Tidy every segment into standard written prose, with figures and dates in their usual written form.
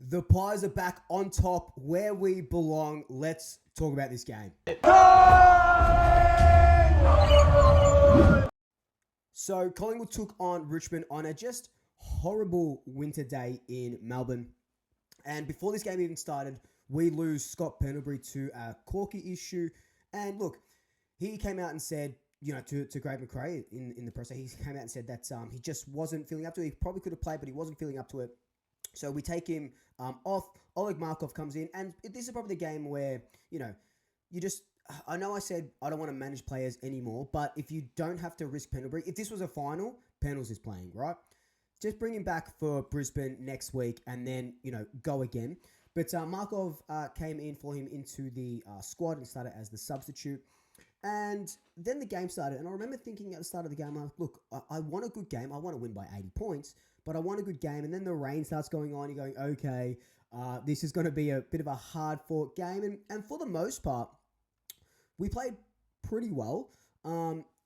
The Pies are back on top where we belong. Let's talk about this game. So Collingwood took on Richmond on a just horrible winter day in Melbourne. And before this game even started, we lose Scott Pendlebury to a corky issue. And look, he came out and said, to Greg McRae in the press, he came out and said that he just wasn't feeling up to it. He probably could have played, but he wasn't feeling up to it. So we take him off. Oleg Markov comes in. And this is probably the game where, I know I said I don't want to manage players anymore, but if you don't have to risk Pendlebury, if this was a final, Pendles is playing, right? Just bring him back for Brisbane next week and then, go again. But Markov came in for him into the squad and started as the substitute. And then the game started. And I remember thinking at the start of the game, look, I want a good game. I want to win by 80 points, but I want a good game. And then the rain starts going on. You're going, okay, this is going to be a bit of a hard-fought game. And for the most part, we played pretty well,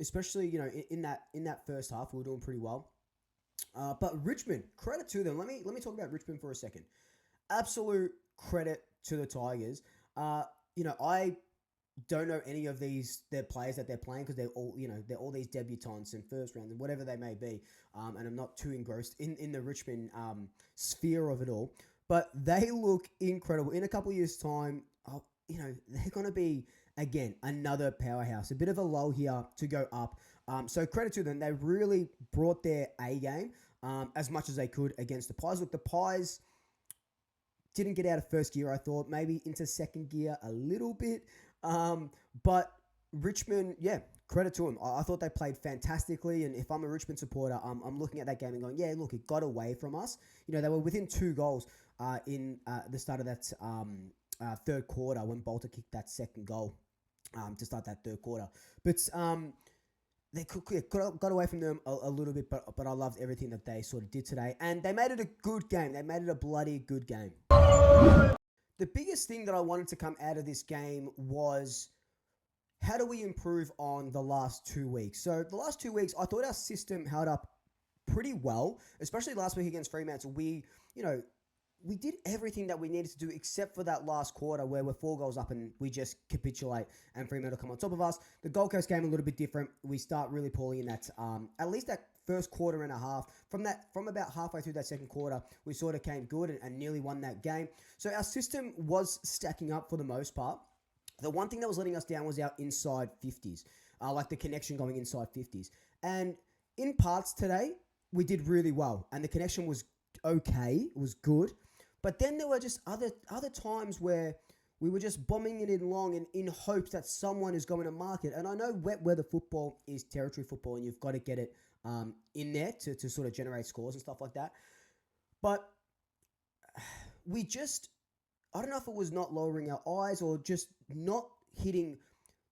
especially, in that first half, we were doing pretty well. But Richmond, credit to them. Let me talk about Richmond for a second. Absolute credit to the Tigers. I don't know any of their players that they're playing because they're all these debutants and first round and whatever they may be. And I'm not too engrossed in the Richmond sphere of it all. But they look incredible. In a couple of years' time, they're going to be, again, another powerhouse. A bit of a lull here to go up. So credit to them. They really brought their A game as much as they could against the Pies. Look, the Pies didn't get out of first gear, I thought. Maybe into second gear a little bit. But Richmond, credit to them. I thought they played fantastically. And if I'm a Richmond supporter, I'm looking at that game and going, yeah, look, it got away from us. They were within 2 goals in the start of that third quarter when Bolter kicked that second goal to start that third quarter. But they got away from them a little bit, but I loved everything that they sort of did today. And they made it a good game. They made it a bloody good game. The biggest thing that I wanted to come out of this game was how do we improve on the last 2 weeks? So the last 2 weeks, I thought our system held up pretty well, especially last week against Fremantle. We did everything that we needed to do except for that last quarter where we're 4 goals up and we just capitulate and Fremantle come on top of us. The Gold Coast game a little bit different. We start really poorly in that, at least that first quarter and a half. From about halfway through that second quarter, we sort of came good and nearly won that game. So our system was stacking up for the most part. The one thing that was letting us down was our inside 50s, like the connection going inside 50s. And in parts today, we did really well and the connection was okay, it was good. But then there were just other times where we were just bombing it in long and in hopes that someone is going to mark it. And I know wet weather football is territory football and you've got to get it in there to sort of generate scores and stuff like that. But we just, I don't know if it was not lowering our eyes or just not hitting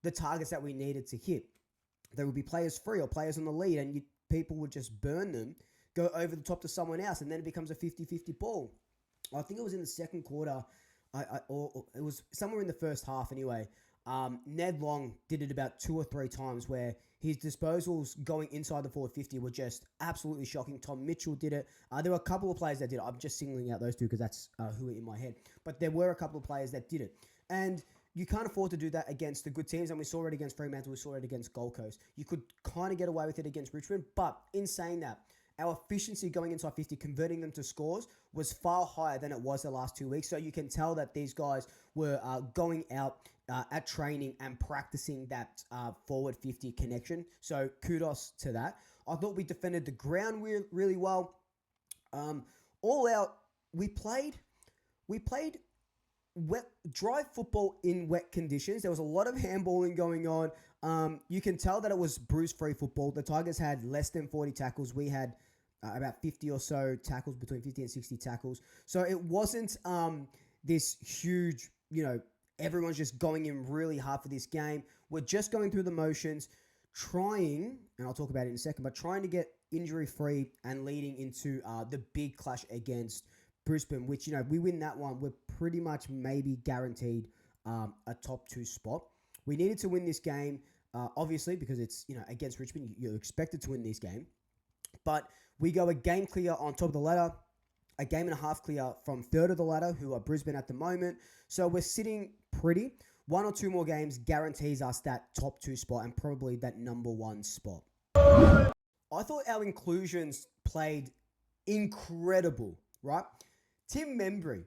the targets that we needed to hit. There would be players free or players on the lead and people would just burn them, go over the top to someone else, and then it becomes a 50-50 ball. I think it was in the second quarter, or it was somewhere in the first half anyway. Ned Long did it about 2 or 3 times where his disposals going inside the forward 50 were just absolutely shocking. Tom Mitchell did it. There were a couple of players that did it. I'm just singling out those 2 because that's who are in my head. But there were a couple of players that did it. And you can't afford to do that against the good teams. And we saw it against Fremantle. We saw it against Gold Coast. You could kind of get away with it against Richmond. But in saying that, our efficiency going inside 50, converting them to scores, was far higher than it was the last 2 weeks. So you can tell that these guys were going out at training and practicing that forward 50 connection. So kudos to that. I thought we defended the ground really well. All out, we played dry football in wet conditions. There was a lot of handballing going on. You can tell that it was bruise-free football. The Tigers had less than 40 tackles. We had about 50 or so tackles, between 50 and 60 tackles. So it wasn't this huge, everyone's just going in really hard for this game. We're just going through the motions, trying, and I'll talk about it in a second, but trying to get injury-free and leading into the big clash against Brisbane, which, we win that one, we're pretty much maybe guaranteed a top 2 spot. We needed to win this game, obviously, because it's, against Richmond. You're expected to win this game. But we go a game clear on top of the ladder. a game and a half clear from third of the ladder, who are Brisbane at the moment. So we're sitting pretty. 1 or 2 more games guarantees us that top 2 spot and probably that number 1 spot. I thought our inclusions played incredible, right? Tim Membry.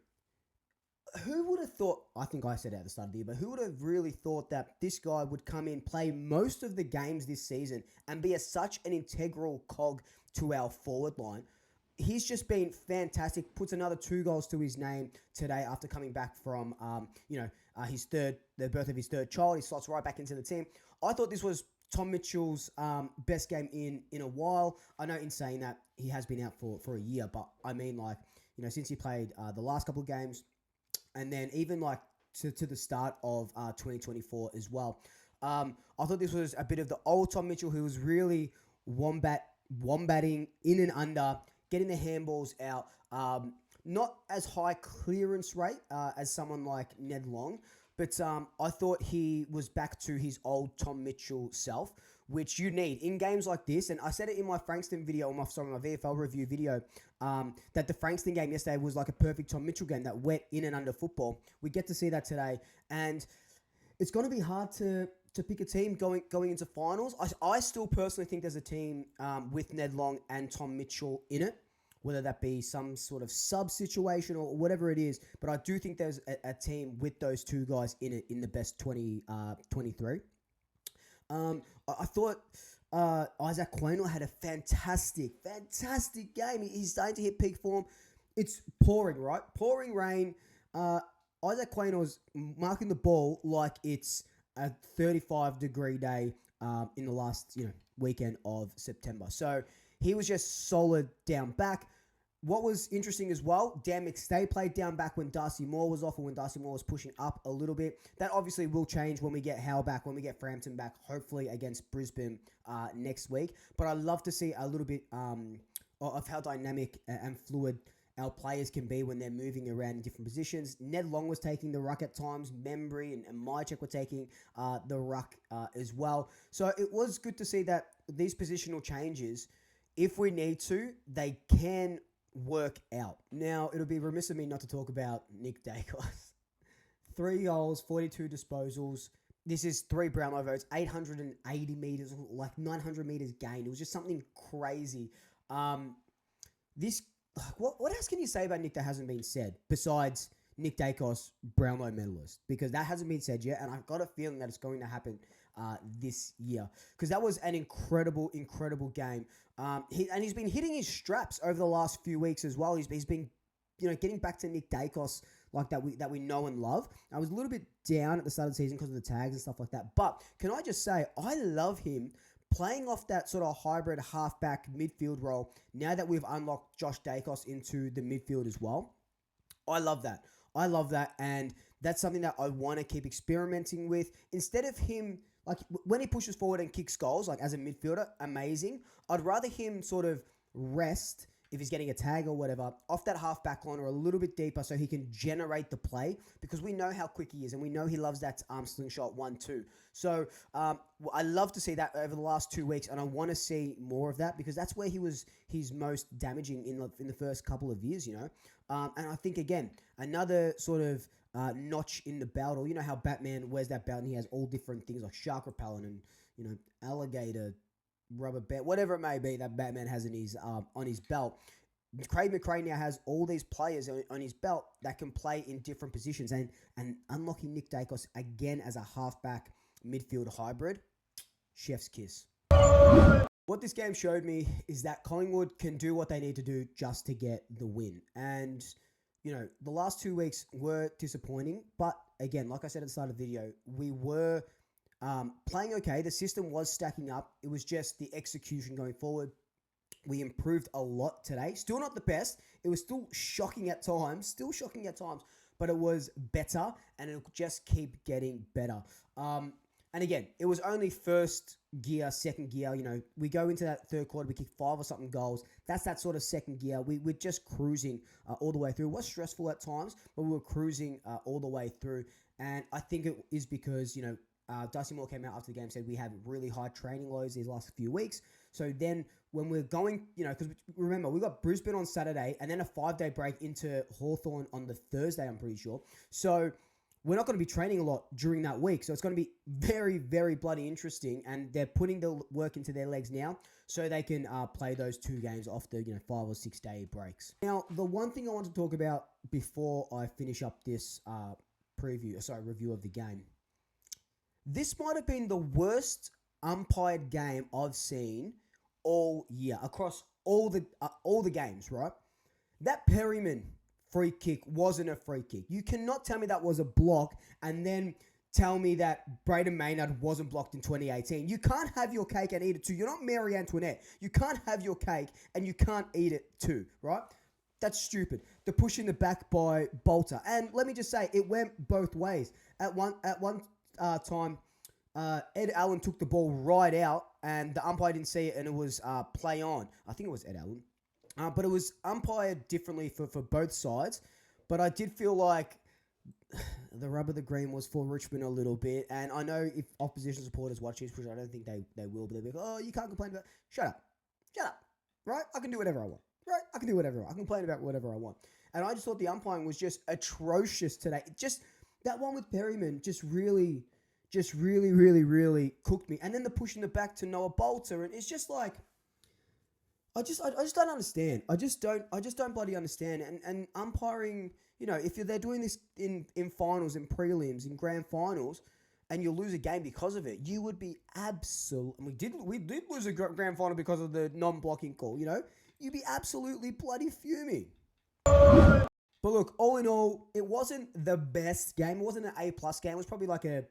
Who would have thought, I think I said it at the start of the year, but who would have really thought that this guy would come in, play most of the games this season, and be such an integral cog to our forward line? He's just been fantastic. Puts another 2 goals to his name today after coming back from, the birth of his third child. He slots right back into the team. I thought this was Tom Mitchell's best game in a while. I know in saying that he has been out for a year, but I mean, since he played the last couple of games, and then even to the start of 2024 as well. I thought this was a bit of the old Tom Mitchell, who was really wombatting in and under, getting the handballs out. Not as high clearance rate as someone like Ned Long, but I thought he was back to his old Tom Mitchell self, which you need in games like this. And I said it in my Frankston video, my VFL review video, that the Frankston game yesterday was like a perfect Tom Mitchell game that went in and under football. We get to see that today. And it's going to be hard to pick a team going into finals. I still personally think there's a team with Ned Long and Tom Mitchell in it, whether that be some sort of sub situation or whatever it is. But I do think there's a team with those 2 guys in it in the best 23. I thought Isaac Quaynor had a fantastic game. He's starting to hit peak form. It's pouring, right? Pouring rain. Isaac Quaynor's marking the ball like it's a 35-degree day in the last weekend of September. So he was just solid down back. What was interesting as well, Dan McStay played down back when Darcy Moore was off, or when Darcy Moore was pushing up a little bit. That obviously will change when we get Howe back, when we get Frampton back, hopefully against Brisbane next week. But I love to see a little bit of how dynamic and fluid our players can be when they're moving around in different positions. Ned Long was taking the ruck at times. Membry and Mychek were taking the ruck as well. So it was good to see that these positional changes, if we need to, they can work out. Now, it'll be remiss of me not to talk about Nick Daicos. 3 goals, 42 disposals. This is 3 Brownlow votes, 880 meters, like 900 meters gained. It was just something crazy. What else can you say about Nick that hasn't been said besides Nick Daicos, Brownlow medalist? Because that hasn't been said yet, and I've got a feeling that it's going to happen this year, because that was an incredible game. He's been hitting his straps over the last few weeks as well. He's been, getting back to Nick Daicos like that we know and love. I was a little bit down at the start of the season because of the tags and stuff like that. But can I just say, I love him playing off that sort of hybrid halfback midfield role now that we've unlocked Josh Daicos into the midfield as well. I love that. And that's something that I want to keep experimenting with. Instead of him, when he pushes forward and kicks goals, as a midfielder, amazing. I'd rather him sort of rest, if he's getting a tag or whatever, off that half-back line or a little bit deeper so he can generate the play, because we know how quick he is and we know he loves that slingshot 1-2. So I love to see that over the last 2 weeks, and I want to see more of that, because that's where he was his most damaging in the first couple of years, And I think, again, another sort of notch in the belt, or how Batman wears that belt and he has all different things like shark repellent and, alligator, rubber band, whatever it may be that Batman has in his on his belt. Craig McRae now has all these players on his belt that can play in different positions, and unlocking Nick Daicos again as a halfback midfield hybrid, chef's kiss. What this game showed me is that Collingwood can do what they need to do just to get the win. And, the last 2 weeks were disappointing, but again, like I said at the start of the video, we were playing okay. The system was stacking up. It was just the execution going forward. We improved a lot today. Still not the best. It was still shocking at times, but it was better, and it'll just keep getting better. And again, it was only first gear, second gear. We go into that third quarter, we kick 5 or something goals. That's that sort of second gear. We're just cruising all the way through. It was stressful at times, but we were cruising all the way through. And I think it is because, Dusty Moore came out after the game, said we have really high training loads these last few weeks. So then when we're going, because remember, we got Brisbane on Saturday and then a 5-day break into Hawthorn on the Thursday, I'm pretty sure. So we're not going to be training a lot during that week. So it's going to be very, very bloody interesting. And they're putting the work into their legs now so they can play those 2 games off the 5 or 6 day breaks. Now, the one thing I want to talk about before I finish up this review of the game. This might have been the worst umpired game I've seen all year across all the games, right? That Perryman free kick wasn't a free kick. You cannot tell me that was a block and then tell me that Braden Maynard wasn't blocked in 2018. You can't have your cake and eat it too. You're not Mary Antoinette. You can't have your cake and you can't eat it too, right? That's stupid. The push in the back by Bolter. And let me just say, it went both ways. At one time, Ed Allen took the ball right out and the umpire didn't see it and it was play on. I think it was Ed Allen. But it was umpired differently for both sides. But I did feel like the rub of the green was for Richmond a little bit. And I know if opposition supporters watch this, which I don't think they will, but they'll be like, oh, you can't complain about... Shut up. Right? I can do whatever I want. Right? I can do whatever I want. I can complain about whatever I want. And I just thought the umpiring was just atrocious today. Just that one with Perryman just really cooked me. And then the push in the back to Noah Bolter. And it's just like... I just don't understand. I just don't bloody understand. And umpiring, if they're doing this in finals, in prelims, in grand finals, and you lose a game because of it, you would be absolute. And we did lose a grand final because of the non-blocking call. You'd be absolutely bloody fuming. But look, all in all, it wasn't the best game. It wasn't an A+ game. It was probably like a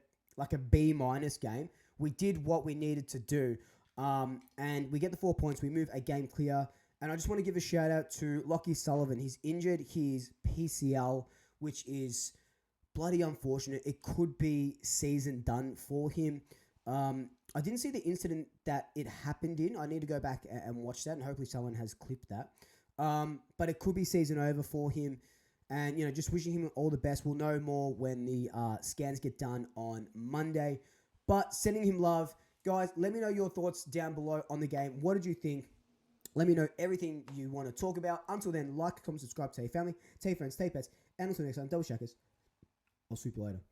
B- game. We did what we needed to do. And we get the 4 points. We move a game clear. And I just want to give a shout out to Lockie Sullivan. He's injured his PCL, which is bloody unfortunate. It could be season done for him. I didn't see the incident that it happened in. I need to go back and watch that, and hopefully someone has clipped that. But it could be season over for him. And, just wishing him all the best. We'll know more when the scans get done on Monday. But sending him love. Guys, let me know your thoughts down below on the game. What did you think? Let me know everything you want to talk about. Until then, like, comment, subscribe, tell your family, tell your friends, tell your pets. And until next time, double shackers. I'll swoop you later.